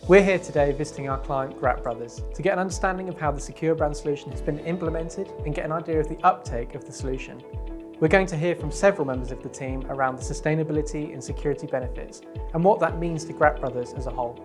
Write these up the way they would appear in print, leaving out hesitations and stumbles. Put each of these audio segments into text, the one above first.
We're here today visiting our client Gratte Brothers to get an understanding of how the SecureBrand solution has been implemented and get an idea of the uptake of the solution. We're going to hear from several members of the team around the sustainability and security benefits and what that means to Gratte Brothers as a whole.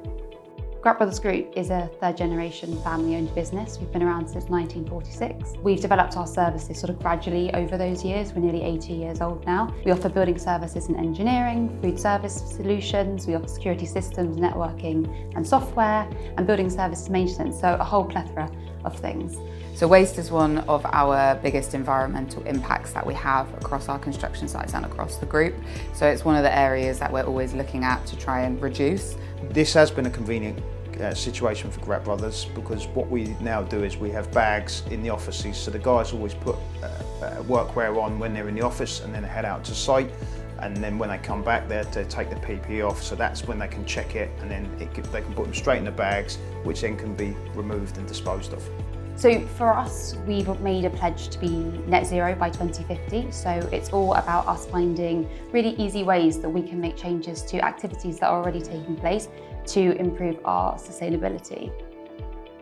Gratte Brothers Group is a third-generation family-owned business. We've been around since 1946. We've developed our services sort of gradually over those years. We're nearly 80 years old now. We offer building services and engineering, food service solutions, we offer security systems, networking and software, and building services maintenance, so a whole plethora of things. So waste is one of our biggest environmental impacts that we have across our construction sites and across the group. So it's one of the areas that we're always looking at to try and reduce. This has been a convenient situation for Gratte Brothers, because what we now do is we have bags in the offices, so the guys always put workwear on when they're in the office and then head out to site, and then when they come back they take the PPE off, so that's when they can check it, and then they can put them straight in the bags, which then can be removed and disposed of. So for us, we've made a pledge to be net zero by 2050. So it's all about us finding really easy ways that we can make changes to activities that are already taking place to improve our sustainability.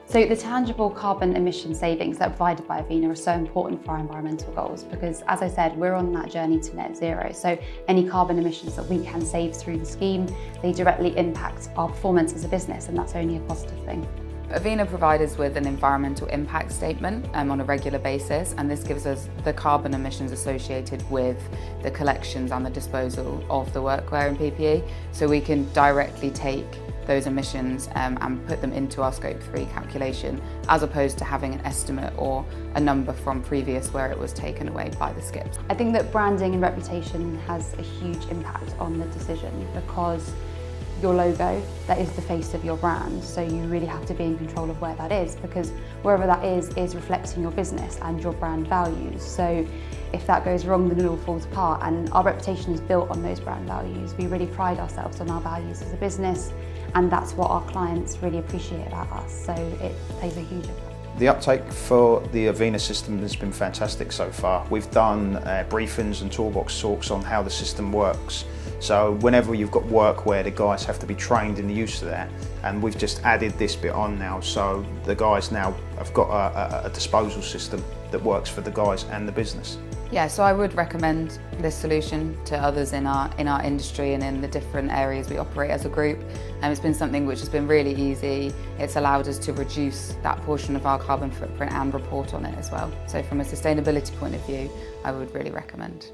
So the tangible carbon emission savings that are provided by Avena are so important for our environmental goals because, as I said, we're on that journey to net zero. So any carbon emissions that we can save through the scheme, they directly impact our performance as a business, and that's only a positive thing. Avena provides us with an environmental impact statement on a regular basis, and this gives us the carbon emissions associated with the collections and the disposal of the workwear and PPE, so we can directly take those emissions and put them into our Scope 3 calculation, as opposed to having an estimate or a number from previous where it was taken away by the skips. I think that branding and reputation has a huge impact on the decision, because your logo, that is the face of your brand, so you really have to be in control of where that is, because wherever that is reflecting your business and your brand values. So if that goes wrong, then it all falls apart, and our reputation is built on those brand values. We really pride ourselves on our values as a business, and that's what our clients really appreciate about us, so it plays a huge impact. The uptake for the Avena system has been fantastic so far. We've done briefings and toolbox talks on how the system works. So whenever you've got workwear, the guys have to be trained in the use of that, and we've just added this bit on now, so the guys now have got a disposal system that works for the guys and the business. Yeah, so I would recommend this solution to others in our industry and in the different areas we operate as a group. It's been something which has been really easy. It's allowed us to reduce that portion of our carbon footprint and report on it as well. So from a sustainability point of view, I would really recommend.